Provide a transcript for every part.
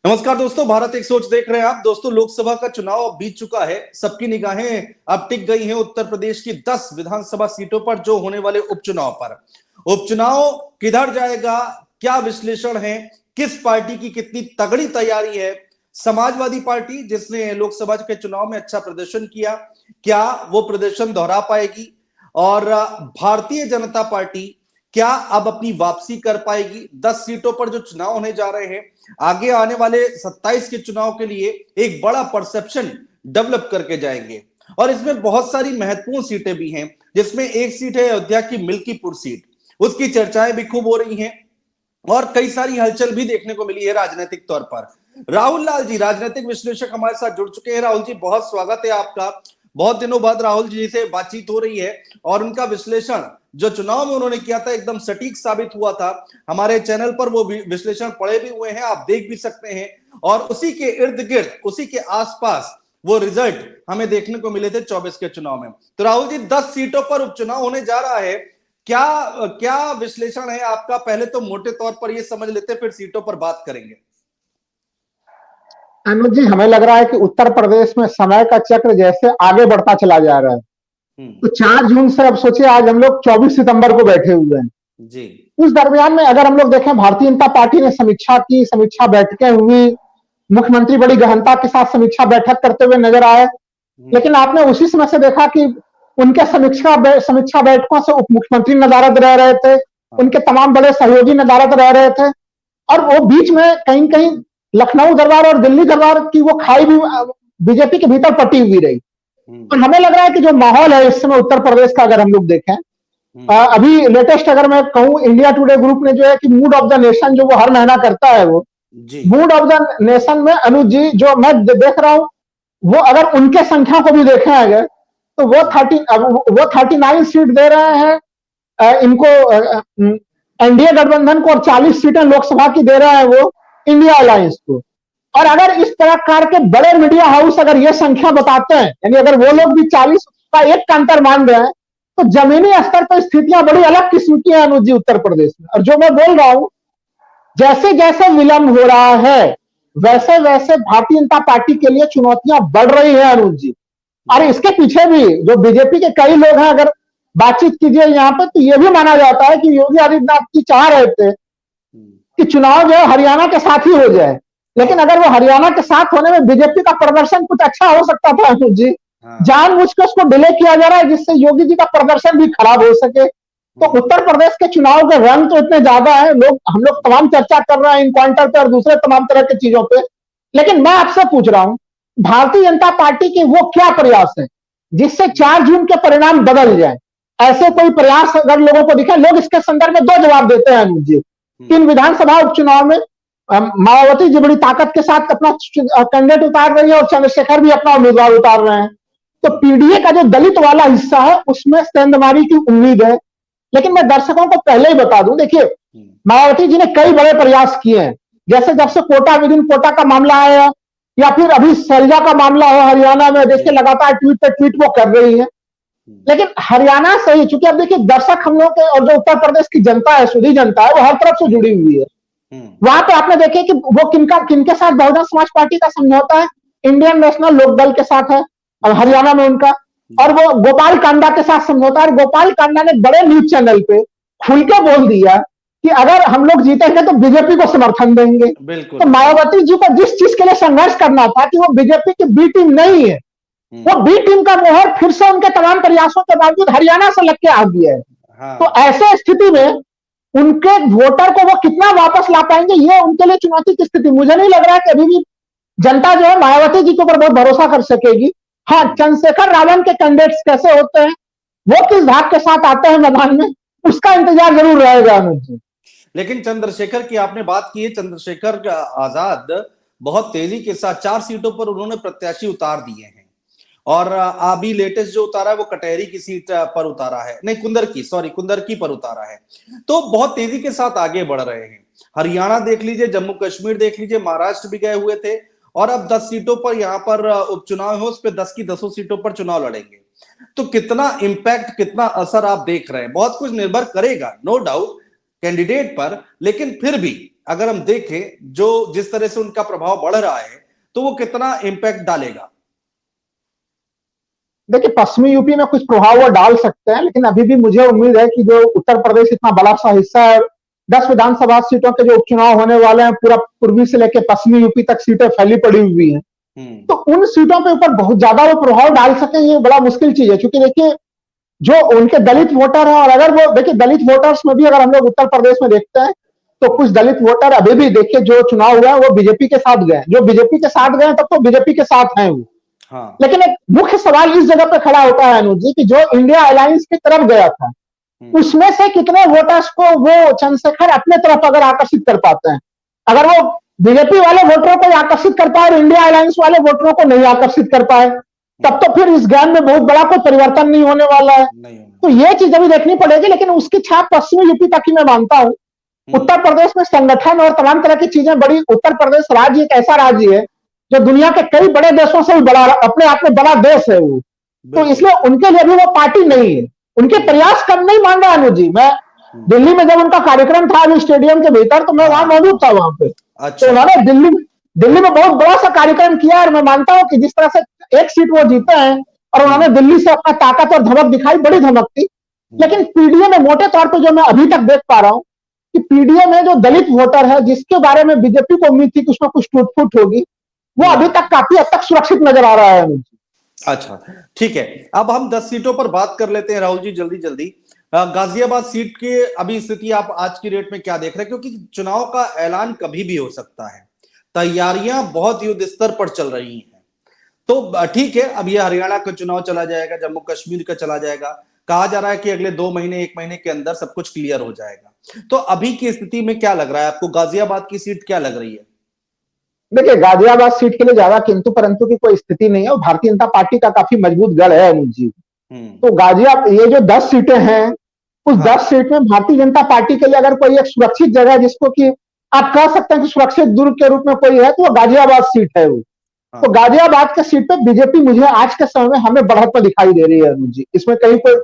नमस्कार दोस्तों, भारत एक सोच देख रहे हैं आप। दोस्तों, लोकसभा का चुनाव अब बीत चुका है। सबकी निगाहें अब टिक गई हैं उत्तर प्रदेश की 10 विधानसभा सीटों पर जो होने वाले उपचुनाव पर। उपचुनाव किधर जाएगा, क्या विश्लेषण है, किस पार्टी की कितनी तगड़ी तैयारी है। समाजवादी पार्टी जिसने लोकसभा के चुनाव में अच्छा प्रदर्शन किया, क्या वो प्रदर्शन दोहरा पाएगी? और भारतीय जनता पार्टी क्या अब अपनी वापसी कर पाएगी? 10 सीटों पर जो चुनाव होने जा रहे हैं, आगे आने वाले 27 के चुनाव के लिए एक बड़ा परसेप्शन डेवलप करके जाएंगे। और इसमें बहुत सारी महत्वपूर्ण सीटें भी हैं, जिसमें एक सीट है अयोध्या की मिल्कीपुर सीट। उसकी चर्चाएं भी खूब हो रही हैं और कई सारी हलचल भी देखने को मिली है राजनीतिक तौर पर। राहुल लाल जी, राजनीतिक विश्लेषक, हमारे साथ जुड़ चुके हैं। राहुल जी, बहुत स्वागत है आपका। बहुत दिनों बाद राहुल जी से बातचीत हो रही है और उनका विश्लेषण जो चुनाव में उन्होंने किया था एकदम सटीक साबित हुआ था। हमारे चैनल पर वो विश्लेषण पड़े भी हुए हैं, आप देख भी सकते हैं। और उसी के इर्द गिर्द, उसी के आसपास वो रिजल्ट हमें देखने को मिले थे 24 के चुनाव में। तो राहुल जी, 10 सीटों पर उपचुनाव होने जा रहा है, क्या क्या विश्लेषण है आपका? पहले तो मोटे तौर पर ये समझ लेते, फिर सीटों पर बात करेंगे। अनुज जी, हमें लग रहा है कि उत्तर प्रदेश में समय का चक्र जैसे आगे बढ़ता चला जा रहा है। तो 4 जून से अब सोचिए, आज हम लोग 24 सितंबर को बैठे हुए हैं जी। उस दरमियान में अगर हम लोग देखें, भारतीय जनता पार्टी ने समीक्षा की, समीक्षा बैठकें हुई, मुख्यमंत्री बड़ी गहनता के साथ समीक्षा बैठक करते हुए नजर आए। लेकिन आपने उसी समय से देखा कि उनके समीक्षा बैठकों से उप मुख्यमंत्री नदारद रह रहे थे, उनके तमाम बड़े सहयोगी नदारद रह रहे थे। और वो बीच में कहीं कहीं लखनऊ दरबार और दिल्ली दरबार की वो खाई भी बीजेपी के भीतर पटी हुई रही। और हमें लग रहा है कि जो माहौल है इस समय उत्तर प्रदेश का, अगर हम लोग देखें, अभी लेटेस्ट अगर मैं कहूं, इंडिया टुडे ग्रुप ने जो है कि मूड ऑफ द नेशन जो वो हर महीना करता है, वो मूड ऑफ द नेशन में अनुज जी जो मैं देख रहा हूं, वो अगर उनके संख्या को भी देखें अगर, तो वो 39 सीट दे रहे हैं इनको एनडीए गठबंधन को, और 40 सीटें लोकसभा की दे रहे हैं वो इंडिया अलायंस को। और अगर इस प्रकार के बड़े मीडिया हाउस अगर ये संख्या बताते हैं, यानी अगर वो लोग भी 40 का एक का अंतर मान रहे हैं, तो जमीनी स्तर पर स्थितियां बड़ी अलग किस्म की है अनुज जी उत्तर प्रदेश में। और जो मैं बोल रहा हूं, जैसे जैसे विलंब हो रहा है, वैसे वैसे भारतीय जनता पार्टी के लिए चुनौतियां बढ़ रही है अनुज जी। और इसके पीछे भी जो बीजेपी के कई लोग हैं, अगर बातचीत कीजिए यहाँ पे, तो यह भी माना जाता है कि योगी आदित्यनाथ जी चाह रहे थे कि चुनाव जो है हरियाणा के साथ ही हो जाए। लेकिन अगर वो हरियाणा के साथ होने में बीजेपी का प्रदर्शन कुछ अच्छा हो सकता था अनुज जी, जानबूझ के उसको डिले किया जा रहा है जिससे योगी जी का प्रदर्शन भी खराब हो सके। तो उत्तर प्रदेश के चुनाव के रंग तो इतने ज्यादा है, हम लोग तमाम चर्चा कर रहे हैं इन पॉइंटर पे और दूसरे तमाम तरह की चीजों पे। लेकिन मैं आपसे पूछ रहा हूं, भारतीय जनता पार्टी के वो क्या प्रयास है जिससे 4 जून के परिणाम बदल जाए? ऐसे कोई प्रयास अगर लोगों को दिखे, लोग इसके संदर्भ में 2 जवाब देते हैं अनुज जी। इन विधानसभा उपचुनाव में मायावती जी बड़ी ताकत के साथ अपना कैंडिडेट उतार रही है और चंद्रशेखर भी अपना उम्मीदवार उतार रहे हैं। तो पीडीए का जो दलित वाला हिस्सा है उसमें सेंधमारी की उम्मीद है। लेकिन मैं दर्शकों को पहले ही बता दूं, देखिए, मायावती जी ने कई बड़े प्रयास किए हैं। जैसे जब से कोटा विद इन कोटा का मामला आया, या फिर अभी सैलजा का मामला हो हरियाणा में, देखिए लगातार ट्वीट पे ट्वीट वो कर रही है। लेकिन हरियाणा से ही, चूंकि अब देखिए दर्शक हम लोग के और जो उत्तर प्रदेश की जनता है, सुधी जनता है, वो हर तरफ से जुड़ी हुई है। वहां पे आपने देखे कि वो किनके साथ बहुजन समाज पार्टी का समझौता है, इंडियन नेशनल लोकदल के साथ है और हरियाणा में उनका, और वो गोपाल कांडा के साथ समझौता है। और गोपाल कांडा ने बड़े न्यूज चैनल पे खुल के बोल दिया कि अगर हम लोग जीतेंगे तो बीजेपी को समर्थन देंगे। तो मायावती जी को जिस चीज के लिए संघर्ष करना था कि वो बीजेपी की बी टीम नहीं है, वो बी टीम का मोहर फिर से उनके तमाम प्रयासों के बावजूद हरियाणा से लग के आ गया है। तो ऐसे स्थिति में उनके वोटर को वो कितना वापस ला पाएंगे, ये उनके लिए चुनौती की स्थिति। मुझे नहीं लग रहा है कि अभी भी जनता जो है मायावती जी के ऊपर बहुत भरोसा कर सकेगी। हाँ, चंद्रशेखर रावण के कैंडिडेट्स कैसे होते हैं, वो किस धाक के साथ आते हैं मैदान में, उसका इंतजार जरूर रहेगा अनुज जी। लेकिन चंद्रशेखर की आपने बात की है, चंद्रशेखर आजाद बहुत तेजी के साथ 4 सीटों पर उन्होंने प्रत्याशी उतार दिए हैं। और अभी लेटेस्ट जो उतारा है वो कटहरी की सीट पर उतारा है, नहीं कुंदरकी पर उतारा है। तो बहुत तेजी के साथ आगे बढ़ रहे हैं। हरियाणा देख लीजिए, जम्मू कश्मीर देख लीजिए, महाराष्ट्र भी गए हुए थे। और अब 10 सीटों पर यहाँ पर उपचुनाव है, उस पर 10 की 10 सीटों पर चुनाव लड़ेंगे। तो कितना इंपैक्ट, कितना असर आप देख रहे हैं? बहुत कुछ निर्भर करेगा नो डाउट कैंडिडेट पर, लेकिन फिर भी अगर हम देखें जो जिस तरह से उनका प्रभाव बढ़ रहा है, तो वो कितना इंपैक्ट डालेगा? देखिए, पश्चिमी यूपी में कुछ प्रभाव वो डाल सकते हैं, लेकिन अभी भी मुझे उम्मीद है कि जो उत्तर प्रदेश इतना बड़ा सा हिस्सा है, 10 विधानसभा सीटों के जो उपचुनाव होने वाले हैं, पूरा पूर्वी से लेकर पश्चिमी यूपी तक सीटें फैली पड़ी हुई हैं। तो उन सीटों पे ऊपर बहुत ज्यादा वो प्रभाव डाल सके, ये बड़ा मुश्किल चीज है। क्योंकि देखिए, जो उनके दलित वोटर हैं, और अगर वो देखिए दलित वोटर्स में भी अगर हम लोग उत्तर प्रदेश में देखते हैं, तो कुछ दलित वोटर अभी भी देखिए जो चुनाव हुआ है वो बीजेपी के साथ गए, जो बीजेपी के साथ गए तब तो बीजेपी के साथ हैं वो। हाँ। लेकिन एक मुख्य सवाल इस जगह पे खड़ा होता है अनुज जी, कि जो इंडिया अलायंस की तरफ गया था, उसमें से कितने वोटर्स को वो चंद्रशेखर अपने तरफ अगर आकर्षित कर पाते हैं। अगर वो बीजेपी वाले वोटरों को आकर्षित कर पाए और इंडिया अलायंस वाले वोटरों को नहीं आकर्षित कर पाए, तब तो फिर इस ज्ञान में बहुत बड़ा कोई परिवर्तन नहीं होने वाला है। तो ये चीज अभी देखनी पड़ेगी, लेकिन उसकी छाप पश्चिमी यूपी तक ही मैं मानता हूं। उत्तर प्रदेश में संगठन और तमाम तरह की चीजें बड़ी, उत्तर प्रदेश राज्य एक ऐसा राज्य है जो दुनिया के कई बड़े देशों से भी बड़ा, अपने आप में बड़ा देश है वो। तो इसलिए उनके लिए भी वो पार्टी नहीं है, उनके प्रयास कम नहीं मान रहा अनुज जी। मैं दिल्ली में जब उनका कार्यक्रम था अभी स्टेडियम के भीतर, तो मैं वहां मौजूद था वहां पे। तो उन्होंने दिल्ली में बहुत बड़ा सा कार्यक्रम किया, और मैं मानता हूं कि जिस तरह से एक सीट वो जीते हैं और उन्होंने दिल्ली से अपना ताकत और धमक दिखाई, बड़ी धमक थी। लेकिन पीडीए में मोटे तौर पर जो मैं अभी तक देख पा रहा हूं कि पीडीए में जो दलित वोटर है, जिसके बारे में बीजेपी को उम्मीद थी कि उसमें कुछ टूट फूट होगी, वो अभी तक काफी हद तक सुरक्षित नजर आ रहा है। अच्छा, ठीक है। अब हम 10 सीटों पर बात कर लेते हैं राहुल जी, जल्दी जल्दी। गाजियाबाद सीट की अभी स्थिति आप आज की डेट में क्या देख रहे हैं? क्योंकि चुनाव का ऐलान कभी भी हो सकता है, तैयारियां बहुत युद्ध स्तर पर चल रही हैं। तो ठीक है, अब ये हरियाणा का चुनाव चला जाएगा, जम्मू कश्मीर का चला जाएगा, कहा जा रहा है कि अगले 2 महीने 1 महीने के अंदर सब कुछ क्लियर हो जाएगा। तो अभी की स्थिति में क्या लग रहा है आपको? गाजियाबाद की सीट क्या लग रही है? देखिए, गाजियाबाद सीट के लिए ज्यादा किंतु परंतु की कोई स्थिति नहीं है, और भारतीय जनता पार्टी का काफी मजबूत गढ़ है अनुज जी। तो गाजियाबाद, ये जो 10 सीटें हैं, उस 10 सीट में भारतीय जनता पार्टी के लिए अगर कोई एक सुरक्षित जगह जिसको कि आप कह सकते हैं कि सुरक्षित दुर्ग के रूप में कोई है, तो वो गाजियाबाद सीट है वो। तो गाजियाबाद के सीट पे बीजेपी मुझे आज के समय में हमें बढ़त पर दिखाई दे रही है अनुज जी, इसमें कहीं कोई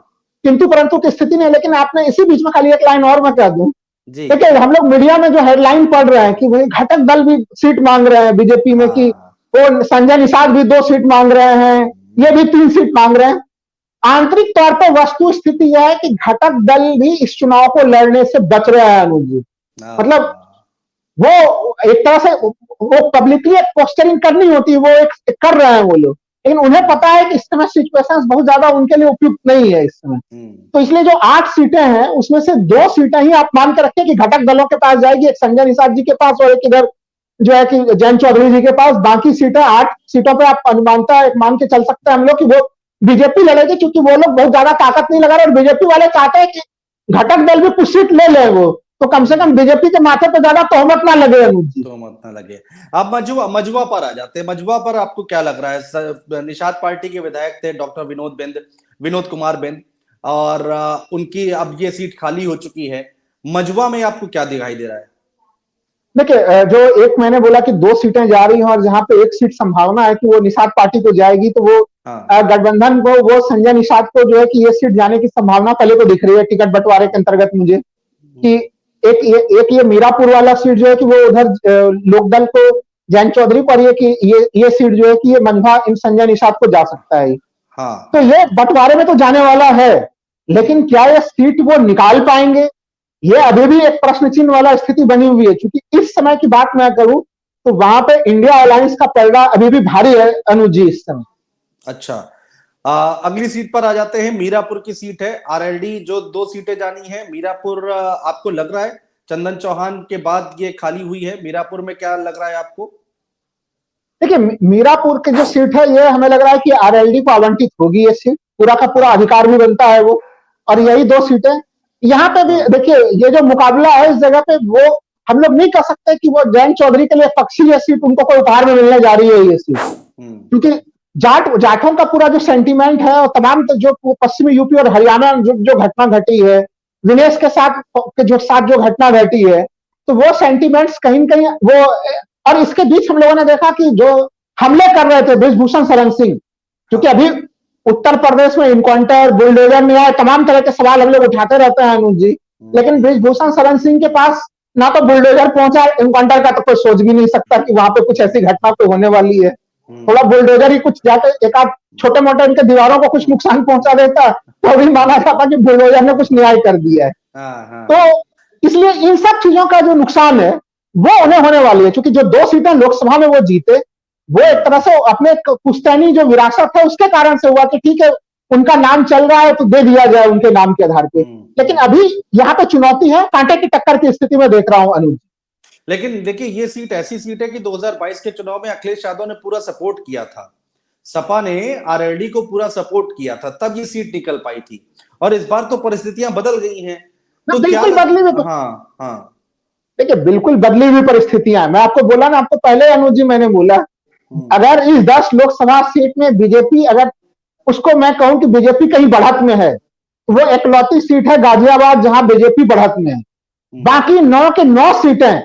किंतु परंतु की स्थिति नहीं। लेकिन आपने इसी बीच में खाली एक लाइन और मैं कह दूं, देखिए हम लोग मीडिया में जो हेडलाइन पढ़ रहे हैं कि वही घटक दल भी सीट मांग रहे हैं बीजेपी में, कि वो संजय निषाद भी 2 सीट मांग रहे हैं, ये भी 3 सीट मांग रहे हैं। आंतरिक तौर पर वस्तु स्थिति यह है कि घटक दल भी इस चुनाव को लड़ने से बच रहे हैं अनुज जी। मतलब वो एक तरह से वो पब्लिकली एक पोस्टरिंग करनी होती है, वो एक कर रहे हैं वो लोग, लेकिन उन्हें पता है कि इस समय सिचुएशन बहुत ज्यादा उनके लिए उपयुक्त नहीं है इस समय। तो इसलिए जो 8 सीटें हैं उसमें से 2 सीटें ही आप मान के रखें कि घटक दलों के पास जाएगी, एक संजय निषाद जी के पास और एक इधर जो है कि जयंत चौधरी जी के पास। बाकी सीटें 8 सीटों पे आप अनुमानता मान के चल सकते हैं हम लोग कि वो बीजेपी लड़ेगी, क्योंकि वो लोग बहुत ज्यादा ताकत नहीं लगा रहे, और बीजेपी वाले चाहते हैं कि घटक दल भी कुछ सीट ले ले वो, तो कम से कम बीजेपी के माथे पे ज्यादा तोहमत ना लगे अनुज जी। तोहमत ना लगे। अब मजवा पर आ जाते हैं। मजवा पर आपको क्या लग रहा है? निषाद पार्टी के विधायक थे डॉक्टर विनोद कुमार बिंद, और उनकी अब ये सीट खाली हो चुकी है। मजवा में आपको क्या दिखाई दे रहा है? देखिए, जो एक मैंने बोला कि 2 सीटें जा रही हैं और जहां पे एक सीट संभावना है कि वो निषाद पार्टी को जाएगी, तो वो गठबंधन को, वो संजय निषाद को जो है कि ये सीट जाने की संभावना पहले तो दिख रही है टिकट बंटवारे के अंतर्गत मुझे, कि एक ये मीरापुर वाला सीट जो है कि वो उधर लोकदल को जयंत चौधरी पर, ये सीट जो है कि ये मजवा इन संजय निषाद को जा सकता है। तो ये बंटवारे में तो जाने वाला है, लेकिन क्या ये सीट वो निकाल पाएंगे, ये अभी भी एक प्रश्न चिन्ह वाला स्थिति बनी हुई है। क्योंकि इस समय की बात मैं करूं तो वहां पे इंडिया अलायंस का पलड़ा अभी भी भारी है अनुज जी इस समय। अच्छा, अगली सीट पर आ जाते हैं। मीरापुर की सीट है, आरएलडी जो 2 सीटें जानी है। मीरापुर आपको लग रहा है चंदन चौहान के बाद ये खाली हुई है, मीरापुर में क्या लग रहा है आपको? देखिए, मीरापुर की जो सीट है ये हमें लग रहा है कि आरएलडी को आवंटित होगी ये सीट, पूरा का पूरा अधिकार भी बनता है वो, और यही 2 सीटें यहाँ पे भी। देखिए, ये जो मुकाबला है इस जगह पे, वो हम लोग नहीं कह सकते कि वो जयंत चौधरी के लिए पक्षी ये सीट उनको कोई उपहार में मिलने जा रही है ये सीट, क्योंकि जाटों का पूरा जो सेंटीमेंट है और तमाम जो पश्चिमी यूपी और हरियाणा जो घटना घटी है, विनेश के साथ जो घटना घटी है, तो वो सेंटीमेंट्स कहीं न कहीं वो, और इसके बीच हम लोगों ने देखा कि जो हमले कर रहे थे बृजभूषण शरण सिंह, क्योंकि अभी उत्तर प्रदेश में इनकाउंटर, बुलडोजर न्याय, तमाम तरह के सवाल हम लोग उठाते रहते हैं अनुज जी, लेकिन बृजभूषण शरण सिंह के पास ना तो बुलडोजर पहुंचा, एनकाउंटर का तो कोई सोच भी नहीं सकता कि वहां पे कुछ ऐसी घटना कोई होने वाली है। थोड़ा बुलडोजर ही कुछ जाके एक आध छोटे मोटे उनके दीवारों को कुछ नुकसान पहुंचा देता तो भी माना जाता कि बुलडोजर ने कुछ न्याय कर दिया है। तो इसलिए इन सब चीजों का जो नुकसान है वो उन्हें होने वाली है, क्योंकि जो 2 सीटें लोकसभा में वो जीते, वो एक तरह से अपने पुश्तैनी जो विरासत है उसके कारण से हुआ कि ठीक है उनका नाम चल रहा है तो दे दिया जाए उनके नाम के आधार पे। लेकिन अभी यहाँ पे चुनौती है, कांटे की टक्कर की स्थिति में देख रहा हूं अनुज। लेकिन देखिए ये सीट ऐसी सीट है कि 2022 के चुनाव में अखिलेश यादव ने पूरा सपोर्ट किया था, सपा ने आरएलडी को पूरा सपोर्ट किया था, तब ये सीट निकल पाई थी। और इस बार तो परिस्थितियां बदल गई हैं, तो बिल्कुल बदली हुई। हाँ देखिए बिल्कुल बदली हुई परिस्थितियां हैं। मैं आपको बोला ना, आपको पहले अनुज जी मैंने बोला, अगर इस 10 लोकसभा सीट में बीजेपी, अगर उसको मैं कहूं कि बीजेपी कहीं बढ़त में है, तो वो इकलौती सीट है गाजियाबाद जहां बीजेपी बढ़त में है। बाकी 9 के 9 सीटें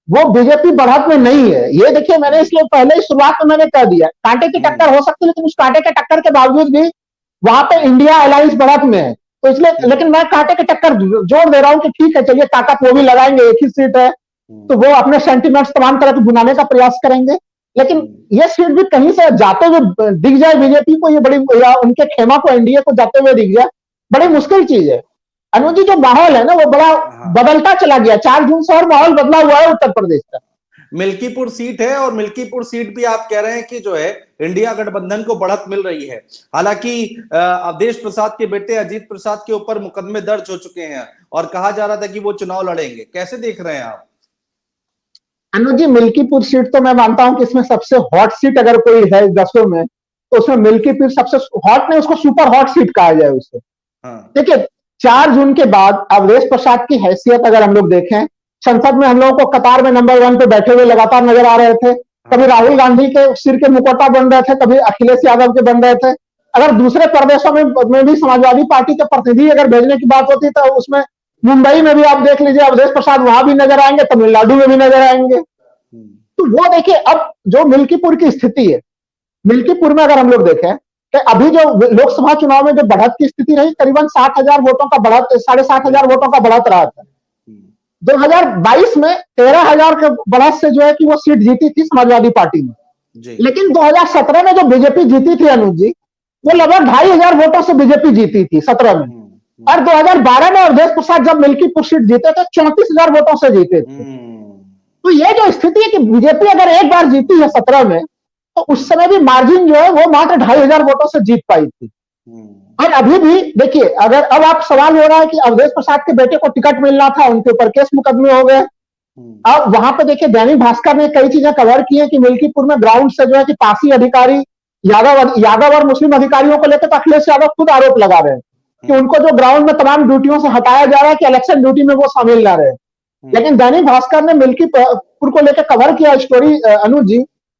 वो बीजेपी बढ़त में नहीं है। ये देखिए मैंने इसलिए पहले ही शुरुआत में मैंने कह दिया, कांटे की टक्कर हो सकती है, लेकिन उस कांटे के टक्कर के बावजूद भी वहां पे इंडिया अलायंस बढ़त में है। तो इसलिए, लेकिन मैं कांटे की टक्कर जोड़ दे रहा हूं कि ठीक है चलिए ताकत वो भी लगाएंगे, एक ही सीट है तो वो अपने सेंटिमेंट्स तमाम तरह के बुनाने का प्रयास करेंगे। लेकिन ये सीट भी कहीं से जाते हुए दिख जाए बीजेपी को, ये बड़ी, या उनके खेमा को एनडीए को जाते हुए दिख जाए, बड़ी मुश्किल चीज है। अनुज जी जो माहौल है ना वो बड़ा बदलता चला गया। 4 जून से और माहौल बदला हुआ है उत्तर प्रदेश का। मिल्कीपुर सीट है और मिल्कीपुर सीट भी आप कह रहे हैं कि जो है इंडिया गठबंधन को बढ़त मिल रही है। हालांकि अवधेश प्रसाद के बेटे अजीत प्रसाद के ऊपर मुकदमे दर्ज हो चुके हैं और कहा जा रहा था कि वो चुनाव लड़ेंगे, कैसे देख रहे हैं आप? अनुज जी मिल्कीपुर सीट तो मैं मानता हूं कि इसमें सबसे हॉट सीट अगर कोई है 10 में, तो उसमें मिल्कीपुर सबसे हॉट नहीं, उसको सुपर हॉट सीट कहा जाए उसे। देखिए 4 जून के बाद अवधेश प्रसाद की हैसियत अगर हम लोग देखें, संसद में हम लोगों को कतार में नंबर 1 पे बैठे हुए लगातार नजर आ रहे थे। कभी राहुल गांधी के सिर के मुकोटा बन रहे थे, कभी अखिलेश यादव के बन रहे थे। अगर दूसरे प्रदेशों में भी समाजवादी पार्टी के प्रतिनिधि अगर भेजने की बात होती तो उसमें मुंबई में भी आप देख लीजिए अवधेश प्रसाद वहां भी नजर आएंगे, तमिलनाडु में भी नजर आएंगे। तो वो देखिए अब जो मिल्कीपुर की स्थिति है, मिल्कीपुर में अगर हम लोग देखें कि अभी जो लोकसभा चुनाव में जो बढ़त की स्थिति रही, करीबन 60,000 वोटों का बढ़त, 7,500 वोटों का बढ़त रहा था। 2022 में 13,000 के बढ़त से जो है कि वो सीट जीती थी समाजवादी पार्टी ने। लेकिन 2017 में जो बीजेपी जीती थी अनुज जी, वो लगभग 2,500 वोटों से बीजेपी जीती थी 17 में। और 2012 में अवधेश प्रसाद जब मिल्कीपुर सीट जीते थे 34,000 वोटों से जीते थे। तो ये जो स्थिति है कि बीजेपी अगर एक बार जीती है 17 में, तो उस समय भी मार्जिन जो है वो मात्र 2,500 वोटों से जीत पाई थी। और अभी भी देखिए, अगर अब आप सवाल हो रहा है कि अवधेश प्रसाद के बेटे को टिकट मिलना था, उनके ऊपर केस मुकदमे हो गए। अब वहां पे देखिए दैनिक भास्कर ने कई चीजें कवर की है कि मिल्कीपुर में ग्राउंड से जो है कि पासी अधिकारी यादव और मुस्लिम अधिकारियों को लेकर अखिलेश यादव खुद आरोप लगा रहे हैं कि उनको जो ग्राउंड में तमाम ड्यूटियों से हटाया जा रहा है कि इलेक्शन ड्यूटी में वो शामिल ना रहे। लेकिन दैनिक भास्कर ने मिल्कीपुर को लेकर कवर किया स्टोरी अनुज जी,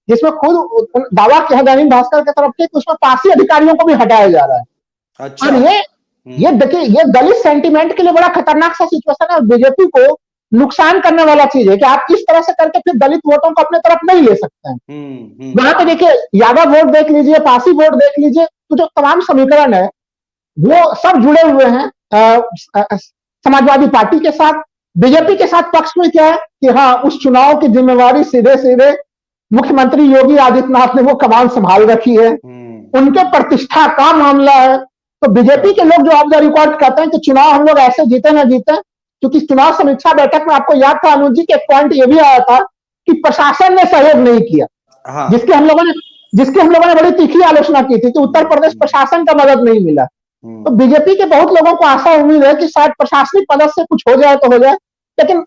जिसमें खुद दावा किया दैनिक भास्कर की तरफ से कि उसमें पासी अधिकारियों को भी हटाया जा रहा है। अच्छा। और ये देखिए ये दलित सेंटीमेंट के लिए बड़ा खतरनाक सा सिचुएशन है और बीजेपी को नुकसान करने वाला चीज है कि आप इस तरह से करके फिर दलित वोटों को अपने तरफ नहीं ले सकते हैं। वहां पे देखिए यादव वोट देख लीजिए, पासी वोट देख लीजिए, तो जो तमाम समीकरण है वो सब जुड़े हुए हैं समाजवादी पार्टी के साथ। बीजेपी के साथ पक्ष में क्या है कि हाँ, उस चुनाव की जिम्मेवारी सीधे सीधे मुख्यमंत्री योगी आदित्यनाथ ने वो कमान संभाल रखी है, उनके प्रतिष्ठा का मामला है। तो बीजेपी के लोग जो ऑफ द रिकॉर्ड कहते हैं कि चुनाव हम लोग ऐसे जीते ना जीते, क्योंकि चुनाव समीक्षा बैठक में आपको याद था अनुज जी के एक पॉइंट ये भी आया था कि प्रशासन ने सहयोग नहीं किया, जिसकी हम लोगों ने बड़ी तीखी आलोचना की थी कि उत्तर प्रदेश प्रशासन का मदद नहीं मिला। तो बीजेपी के बहुत लोगों को आशा उम्मीद है कि शायद प्रशासनिक मदद से कुछ हो जाए तो हो जाए, लेकिन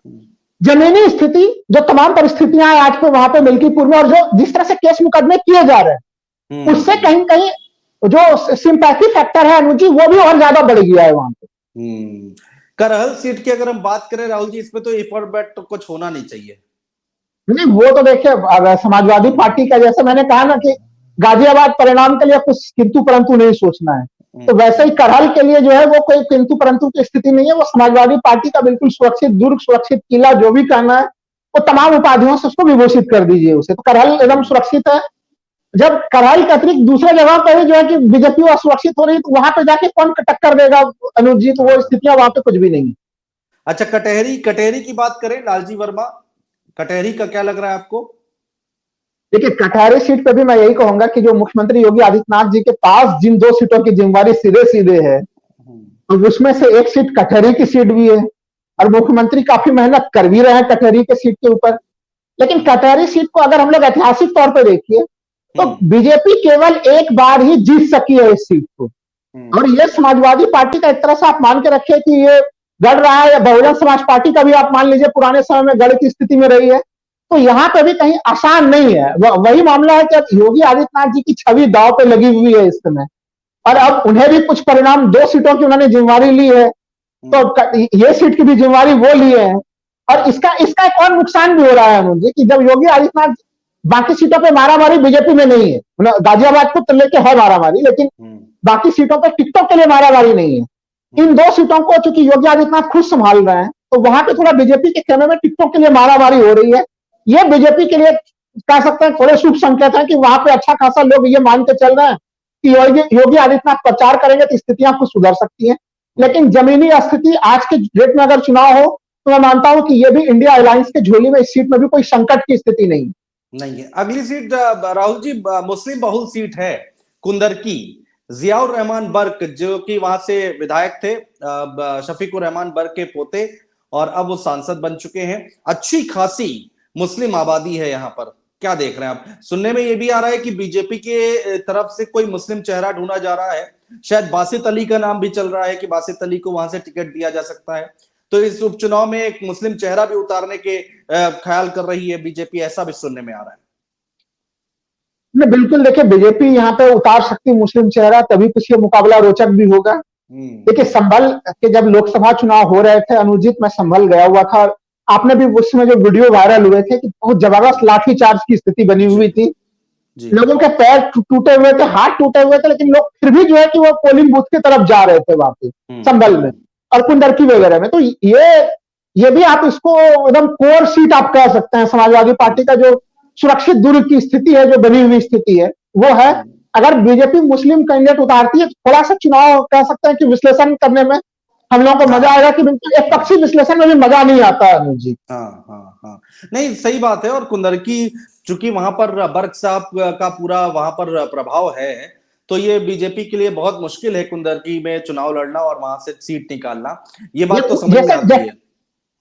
जमीनी स्थिति जो तमाम परिस्थितियां हैं आज पे वहां पे मिल्कीपुर में और जो जिस तरह से केस मुकदमे किए जा रहे हैं, उससे कहीं कहीं जो सिंपैथी फैक्टर है अनुज जी वो भी और ज्यादा बढ़ गया है वहां पे। करहल सीट की अगर हम बात करें राहुल जी, इसमें तो इफर बेट तो कुछ होना नहीं चाहिए। नहीं, वो तो देखिए समाजवादी पार्टी का, जैसे मैंने कहा ना कि गाजियाबाद परिणाम के लिए कुछ किंतु परंतु नहीं सोचना है, तो वैसे ही करहल के लिए जो है वो कोई किंतु परंतु की स्थिति नहीं है। वो समाजवादी पार्टी का बिल्कुल सुरक्षित दुर्ग, सुरक्षित किला, जो भी कहना है वो तमाम उपाधियों से उसको विभूषित कर दीजिए उसे, तो करहल एकदम सुरक्षित है। जब करहल के अतिरिक्त दूसरे जगह पर जो है कि बीजेपी असुरक्षित हो रही है, तो वहां पे जाके कौन टक्कर देगा अनुज जी, तो वो स्थितियां वहां पे कुछ भी नहीं है। अच्छा, कटहरी कटहरी की बात करें, लालजी वर्मा, कटहरी का क्या लग रहा है आपको? देखिए, कटहरी सीट पे भी मैं यही कहूंगा कि जो मुख्यमंत्री योगी आदित्यनाथ जी के पास जिन 2 सीटों की जिम्मेवारी सीधे सीधे है, तो उसमें से एक सीट कटहरी की सीट भी है और मुख्यमंत्री काफी मेहनत कर भी रहे हैं कटहरी के सीट के ऊपर। लेकिन कटहरी सीट को अगर हम लोग ऐतिहासिक तौर पर देखिए, तो बीजेपी केवल एक बार ही जीत सकी है इस सीट को। और ये समाजवादी पार्टी का एक तरह से आप मान के रखिए कि ये गढ़ रहा है, या बहुजन समाज पार्टी का भी आप मान लीजिए पुराने समय में गढ़ की स्थिति में रही है। तो यहां पे भी कहीं आसान नहीं है। वही मामला है कि योगी आदित्यनाथ जी की छवि दांव पे लगी हुई है इस समय, और अब उन्हें भी कुछ परिणाम 2 सीटों की उन्होंने जिम्मेवारी ली है, तो ये सीट की भी जिम्मेवारी वो लिए है। और इसका इसका एक और नुकसान भी हो रहा है मुझे कि जब योगी आदित्यनाथ, बाकी सीटों पे मारामारी बीजेपी में नहीं है, गाजियाबाद को तो लेके है मारामारी, लेकिन बाकी सीटों पर टिकटों के लिए मारामारी नहीं है। इन 2 सीटों को चूंकि योगी आदित्यनाथ खुद संभाल रहे हैं, तो वहां पे थोड़ा बीजेपी के खेमे में टिकटों के लिए मारामारी हो रही है। ये बीजेपी के लिए कह सकते हैं थोड़े शुभ संकेत है कि वहां पे अच्छा खासा लोग ये मान के चल रहे हैं कि योगी आदित्यनाथ प्रचार करेंगे तो स्थितियां कुछ सुधर सकती हैं। लेकिन जमीनी स्थिति आज के डेट में अगर चुनाव हो, तो मैं मानता हूं कि ये भी इंडिया अलायंस के झोली में इस सीट में भी कोई संकट की स्थिति नहीं है। अगली सीट राहुल जी मुस्लिम बहुल सीट है, कुंदरकी। जियाउर रहमान बर्क जो कि वहां से विधायक थे, शफीकुर रहमान बर्क के पोते, और अब वो सांसद बन चुके हैं। अच्छी खासी मुस्लिम आबादी है यहाँ पर, क्या देख रहे हैं आप? सुनने में ये भी आ रहा है कि बीजेपी के तरफ से कोई मुस्लिम चेहरा ढूंढा जा रहा है, शायद बासित अली का नाम भी चल रहा है कि बासित अली को वहां से टिकट दिया जा सकता है। तो इस उपचुनाव में एक मुस्लिम चेहरा भी उतारने के ख्याल कर रही है बीजेपी, ऐसा भी सुनने में आ रहा है। है। बिल्कुल, देखिए बीजेपी यहाँ पे उतार सकती मुस्लिम चेहरा, तभी कुछ ये मुकाबला रोचक भी होगा। देखिए, संभल के जब लोकसभा चुनाव हो रहे थे अनुजीत, मैं संभल गया हुआ था, आपने भी उसमें जो वीडियो वायरल हुए थे कि बहुत जबरदस्त लाठीचार्ज की स्थिति बनी हुई थी, लोगों के पैर टूटे हुए थे, हाथ टूटे हुए थे, लेकिन लोग फिर भी जो है कि वो पोलिंग बूथ की तरफ जा रहे थे वहां पे संभल में और कुंडरकी वगैरह में। तो ये भी आप इसको एकदम कोर सीट आप कह सकते हैं समाजवादी पार्टी का, जो सुरक्षित दूरी की स्थिति है, जो बनी हुई स्थिति है वो है। अगर बीजेपी मुस्लिम कैंडिडेट उतारती है, थोड़ा सा चुनाव कह सकते हैं कि विश्लेषण करने में हम लोगों को मजा आएगा, कि बिल्कुल एक पक्षी विश्लेषण में भी मजा नहीं आता है अनुज जी। हाँ, नहीं सही बात है। और कुंदरकी चूंकि वहां पर बर्क साहब का पूरा वहां पर प्रभाव है, तो ये बीजेपी के लिए बहुत मुश्किल है कुंदरकी में चुनाव लड़ना और वहां से सीट निकालना। ये बात तो समझ में आती है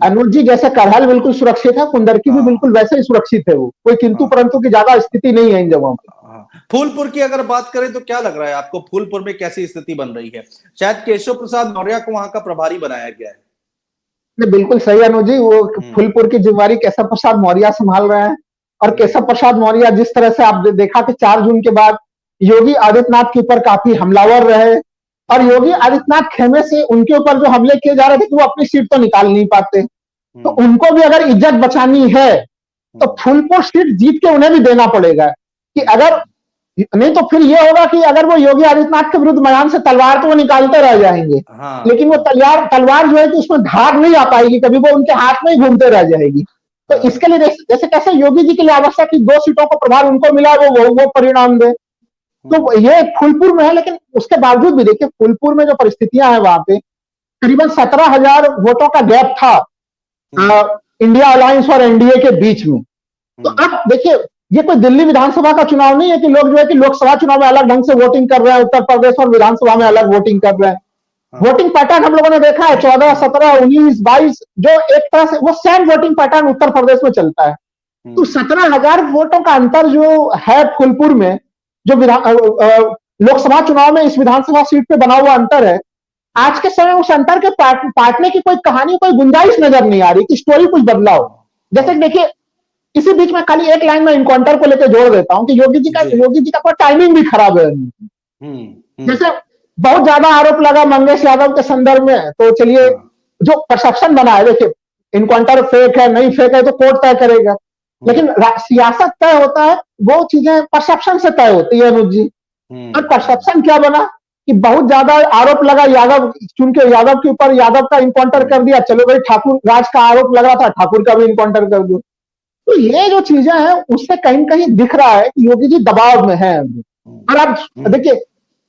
अनुज जी। जैसे करहल बिल्कुल सुरक्षित है, कुंदरकी भी बिल्कुल वैसे ही सुरक्षित है, वो कोई किंतु परंतु की ज्यादा स्थिति नहीं है इन जगहों पर। फूलपुर की अगर बात करें तो क्या लग रहा है आपको, फूलपुर में कैसी स्थिति बन रही है? शायद केशव प्रसाद मौर्य को वहां का प्रभारी बनाया गया है। बिल्कुल सही अनुज जी, वो फूलपुर की जिम्मेवारी केशव प्रसाद मौर्य संभाल रहे हैं। और केशव प्रसाद मौर्य जिस तरह से आप देखा कि 4 जून के बाद योगी आदित्यनाथ के ऊपर काफी हमलावर रहे, और योगी आदित्यनाथ खेमे से उनके ऊपर जो हमले किए जा रहे थे कि वो अपनी सीट तो निकाल नहीं पाते, तो उनको भी अगर इज्जत बचानी है तो फूलपुर सीट जीत के उन्हें भी देना पड़ेगा। कि अगर नहीं तो फिर ये होगा कि अगर वो योगी आदित्यनाथ के विरुद्ध मैदान से तलवार तो वो निकालते रह जाएंगे, लेकिन वो तलवार जो है कि उसमें धार नहीं आ पाएगी, कभी वो उनके हाथ में ही घूमते रह जाएगी। तो इसके लिए जैसे कैसे योगी जी के लिए आवश्यक कि 2 सीटों को प्रभार उनको मिला, वो परिणाम दे। तो ये फूलपुर में है, लेकिन उसके बावजूद भी देखिए फूलपुर में जो परिस्थितियां हैं वहां पे करीबन 17,000 वोटों का गैप था इंडिया अलायंस और एनडीए के बीच में। तो अब देखिए, ये कोई दिल्ली विधानसभा का चुनाव नहीं है कि लोग जो है कि लोकसभा चुनाव में अलग ढंग से वोटिंग कर रहे हैं, उत्तर प्रदेश और विधानसभा में अलग वोटिंग कर रहे हैं। वोटिंग पैटर्न हम लोगों ने देखा है 14, 17, 19, 22, जो एक तरह से वो same voting pattern Uttar Pradesh में चलता है। तो 17,000 वोटों का अंतर जो है फूलपुर में, जो लोकसभा चुनाव में इस विधानसभा सीट पे बना हुआ अंतर है, आज के समय उस अंतर के पाटने की कोई कहानी, कोई गुंजाइश नजर नहीं आ रही कि स्टोरी कुछ बदलाव। जैसे देखिए, इसी बीच में खाली एक लाइन में इनकाउंटर को लेकर जोड़ देता हूं कि योगी जी का कोई टाइमिंग भी खराब है। जैसे बहुत ज्यादा आरोप लगा मंगेश यादव के संदर्भ में, तो चलिए जो परसेप्शन बना है, देखिए इनकाउंटर फेक है नहीं फेक है तो कोर्ट तय करेगा, लेकिन सियासत तय होता है, वो चीजें परसेप्शन से तय होती है अनुज जी। और परसेप्शन क्या बना कि बहुत ज्यादा आरोप लगा यादव, चुन के यादव के ऊपर, यादव का इनकाउंटर कर दिया, चलो भाई ठाकुर राज का आरोप लग रहा था, ठाकुर का भी इनकाउंटर कर दो। तो ये जो चीजें हैं उससे कहीं कहीं दिख रहा है कि योगी जी दबाव में है। और आप देखिए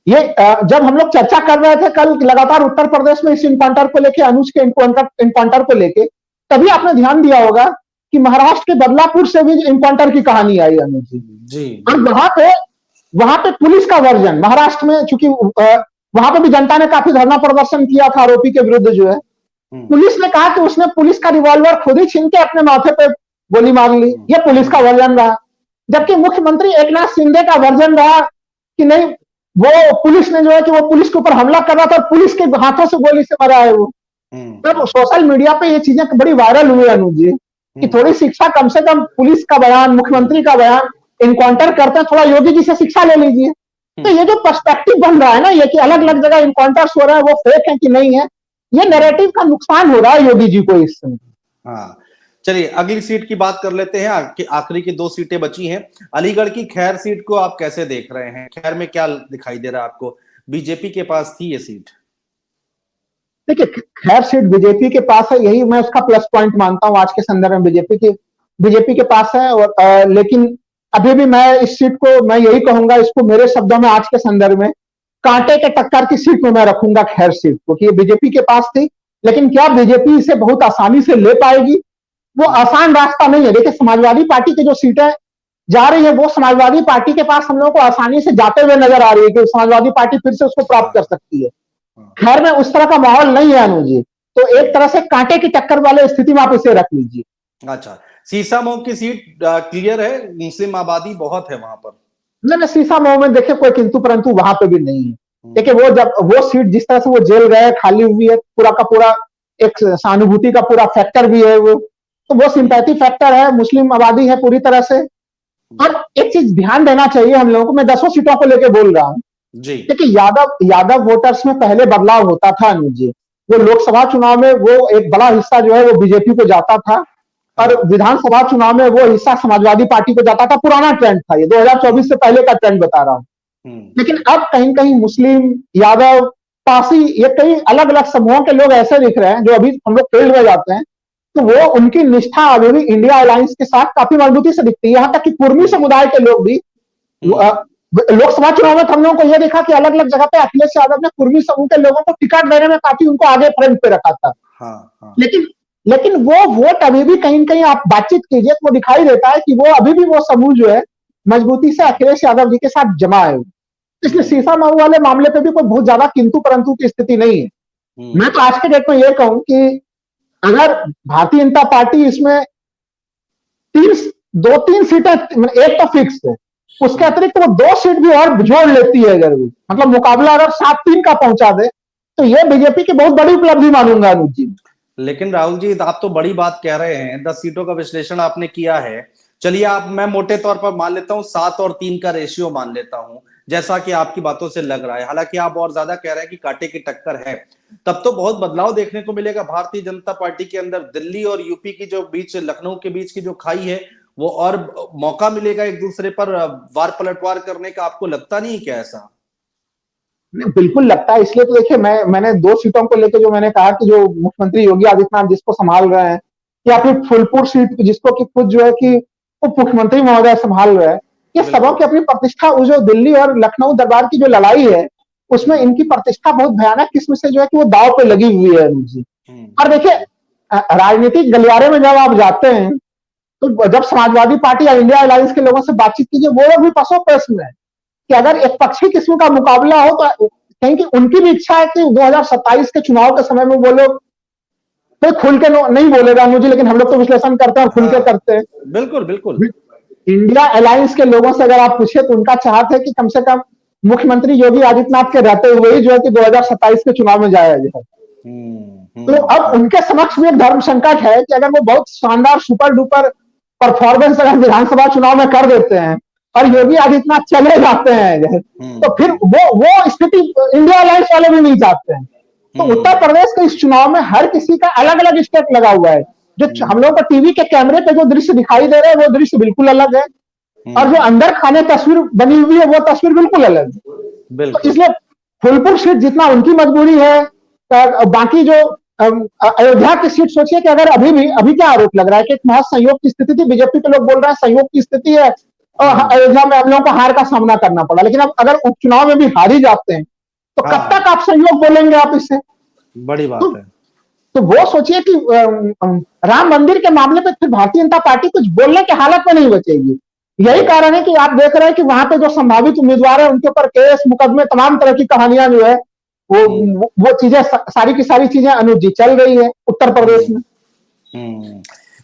ये जब हम लोग चर्चा कर रहे थे कल लगातार उत्तर प्रदेश में इस इनकाउंटर को लेके, अनुज के इनकाउंटर को लेके, तभी आपने ध्यान दिया होगा कि महाराष्ट्र के बदलापुर से भी इनकाउंटर की कहानी आई अनुज जी। जी और वहां पे पुलिस का वर्जन महाराष्ट्र में, चूंकि वहां पे भी जनता ने काफी धरना प्रदर्शन किया था आरोपी के विरुद्ध जो है, पुलिस ने कहा कि उसने पुलिस का रिवॉल्वर खुद ही छीन के अपने माथे पे गोली मार ली। ये पुलिस का वर्जन रहा। जबकि मुख्यमंत्री एकनाथ शिंदे का वर्जन रहा कि नहीं, वो पुलिस ने जो है कि वो पुलिस के ऊपर हमला कर रहा था और पुलिस के हाथों से गोली से मरा है वो। तब सोशल मीडिया पे ये चीजें बड़ी वायरल हुई अनुज जी कि थोड़ी शिक्षा, कम से कम पुलिस का बयान, मुख्यमंत्री का बयान, इनकाउंटर करते हैं, थोड़ा योगी जी से शिक्षा ले लीजिए। तो ये जो पर्सपेक्टिव बन रहा है ना, ये कि अलग अलग जगह इनकाउंटर्स हो रहा है, वो फेक है कि नहीं है, ये नैरेटिव का नुकसान हो रहा है योगी जी को इस समय। हाँ, चलिए अगली सीट की बात कर लेते हैं। आखिरी की 2 सीटें बची हैं। अलीगढ़ की खैर सीट को आप कैसे देख रहे हैं? खैर में क्या दिखाई दे रहा है आपको? बीजेपी के पास थी ये सीट। देखिए, खैर सीट बीजेपी के पास है, यही मैं उसका प्लस पॉइंट मानता हूं आज के संदर्भ में। बीजेपी के पास है। और लेकिन अभी भी मैं इस सीट को, मैं यही कहूंगा, इसको मेरे शब्दों में आज के संदर्भ में कांटे के टक्कर की सीट में मैं रखूंगा खैर सीट को, कि ये बीजेपी के पास थी। लेकिन क्या बीजेपी इसे बहुत आसानी से ले पाएगी? वो आसान रास्ता नहीं है। देखिए, समाजवादी पार्टी की जो सीटें जा रही है, वो समाजवादी पार्टी के पास हम लोगों को आसानी से जाते हुए नजर आ रही है कि समाजवादी पार्टी फिर से उसको प्राप्त कर सकती है। खैर में उस तरह का माहौल नहीं है अनुज जी। तो एक तरह से कांटे की टक्कर वाले स्थिति में आप इसे रख लीजिए। अच्छा, सीसामऊ की सीट क्लियर है, मुस्लिम आबादी बहुत है वहां पर। नहीं, सीसामऊ में देखिए कोई किंतु परंतु वहां पे भी नहीं है। देखिए, वो जब वो सीट जिस तरह से वो जेल गए, खाली हुई है, पूरा का पूरा एक सहानुभूति का पूरा फैक्टर भी है वो, तो वो सिंपैथी फैक्टर है, मुस्लिम आबादी है पूरी तरह से। और एक चीज ध्यान देना चाहिए हम लोगों को, मैं 10 सीटों को लेकर बोल रहा हूँ जी। देखिए, यादव वोटर्स में पहले बदलाव होता था अनुज जी। वो लोकसभा चुनाव में वो एक बड़ा हिस्सा जो है वो बीजेपी को जाता था, और विधानसभा चुनाव में वो हिस्सा समाजवादी पार्टी को जाता था। पुराना ट्रेंड था ये, 2024 से पहले का ट्रेंड बता रहा हूं। लेकिन अब कहीं कहीं मुस्लिम, यादव, पासी, ये कई अलग अलग समूहों के लोग ऐसे दिख रहे हैं जो अभी हम लोग फील्ड में जाते हैं तो वो उनकी निष्ठा अभी भी इंडिया अलायंस के साथ काफी मजबूती से दिखती है। यहां तक कि कुर्मी समुदाय के लोग भी लोकसभा चुनाव में हम लोगों को यह देखा कि अलग अलग जगह पे अखिलेश यादव ने कुर्मी समूह के लोगों को टिकट देने में काफी उनको आगे फ्रंट पे रखा था। लेकिन वो वोट अभी भी कहीं न कहीं आप बातचीत कीजिए तो वो दिखाई देता है कि वो अभी भी वो समूह जो है मजबूती से अखिलेश यादव जी के साथ जमा है। इसलिए सीसामऊ वाले मामले पे भी कोई बहुत ज्यादा किंतु परंतु की स्थिति नहीं है। मैं तो आज के डेट में ये कहूं कि अगर भारतीय जनता पार्टी इसमें 2-3 सीटें, एक तो फिक्स है, उसके अतिरिक्त वो 2 सीट भी और जोड़ लेती है, अगर भी मतलब मुकाबला अगर 7-3 का पहुंचा दे तो ये बीजेपी की बहुत बड़ी उपलब्धि मानूंगा अनुज जी। लेकिन राहुल जी, आप तो बड़ी बात कह रहे हैं, 10 सीटों का विश्लेषण आपने किया है। चलिए, मैं मोटे तौर पर मान लेता हूं, 7 और 3 का रेशियो मान लेता हूं, जैसा कि आपकी बातों से लग रहा है। हालांकि आप और ज्यादा कह रहे हैं कि कांटे की टक्कर है, तब तो बहुत बदलाव देखने को मिलेगा भारतीय जनता पार्टी के अंदर। दिल्ली और यूपी की जो बीच, लखनऊ के बीच की जो खाई है, वो और मौका मिलेगा एक दूसरे पर वार पलटवार करने का। आपको लगता नहीं क्या ऐसा? बिल्कुल लगता है। इसलिए तो देखिए, मैंने 2 सीटों को लेकर जो मैंने कहा कि जो मुख्यमंत्री योगी आदित्यनाथ जिसको संभाल रहे हैं, या फिर फूलपुर सीट जिसको कि खुद जो है कि उप मुख्यमंत्री महोदय संभाल रहे हैं, ये सबों की अपनी प्रतिष्ठा, जो दिल्ली और लखनऊ दरबार की जो लड़ाई है उसमें इनकी प्रतिष्ठा बहुत भयानक किस्म से जो है कि वो दांव पे लगी हुई है जी। और देखिए, राजनीतिक गलियारे में जब आप जाते हैं तो जब समाजवादी पार्टी या इंडिया अलायंस के लोगों से बातचीत कीजिए, वो लोग भी पसो पेश में है कि अगर एक पक्षी किस्म का मुकाबला हो तो कहीं की उनकी भी इच्छा है कि 2027 के चुनाव के समय में वो लोग तो खुल के नहीं बोलेगा मुझे, लेकिन हम लोग तो विश्लेषण करते हैं और खुल के करते हैं। बिल्कुल बिल्कुल। इंडिया अलायंस के लोगों से अगर आप पूछे तो उनका चाहत है कि कम से कम मुख्यमंत्री योगी आदित्यनाथ के रहते हुए ही जो है कि 2027 के चुनाव में जाया जाए। तो अब उनके समक्ष भी एक धर्म संकट है कि अगर वो बहुत शानदार सुपर डुपर परफॉर्मेंस अगर विधानसभा चुनाव में कर देते हैं और योगी आदित्यनाथ चले जाते हैं तो फिर वो स्थिति इंडिया अलायंस वाले भी नहीं चाहते हैं। तो उत्तर प्रदेश के इस चुनाव में हर किसी का अलग अलग स्टेप लगा हुआ है। जो हम लोग को टीवी के कैमरे पे जो दृश्य दिखाई दे रहे हैं वो दृश्य बिल्कुल अलग है, और जो अंदर खाने तस्वीर बनी हुई है वो तस्वीर बिल्कुल अलग है। तो इसलिए फूलपुर सीट जितना उनकी मजबूरी है, बाकी जो अयोध्या की सीट सोचिए कि अगर अभी क्या आरोप लग रहा है कि एक महासंयोग की स्थिति थी, बीजेपी के लोग बोल रहे हैं संयोग की स्थिति है, और अयोध्या में हम लोगों को हार का सामना करना पड़ा। लेकिन अब अगर उपचुनाव में भी हार ही जाते हैं तो कब हाँ। तक आप सहयोग बोलेंगे आप इससे? बड़ी बात तो, है। तो वो सोचिए कि राम मंदिर के मामले में फिर भारतीय जनता पार्टी कुछ बोलने की हालत में नहीं बचेगी। यही कारण है कि आप देख रहे हैं कि वहां पे जो संभावित उम्मीदवार है उनके ऊपर केस मुकदमे तमाम तरह की कहानियां जो है वो चीजें सारी की सारी चीजें अनुज जी चल रही है उत्तर प्रदेश में।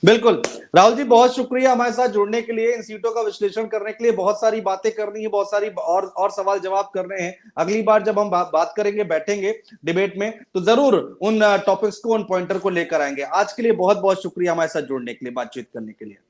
बिल्कुल राहुल जी, बहुत शुक्रिया हमारे साथ जुड़ने के लिए, इन सीटों का विश्लेषण करने के लिए। बहुत सारी बातें करनी है, बहुत सारी और सवाल जवाब करने हैं। अगली बार जब हम बात करेंगे, बैठेंगे डिबेट में, तो जरूर उन टॉपिक्स को, उन पॉइंटर को लेकर आएंगे। आज के लिए बहुत बहुत शुक्रिया हमारे साथ जुड़ने के लिए, बातचीत करने के लिए।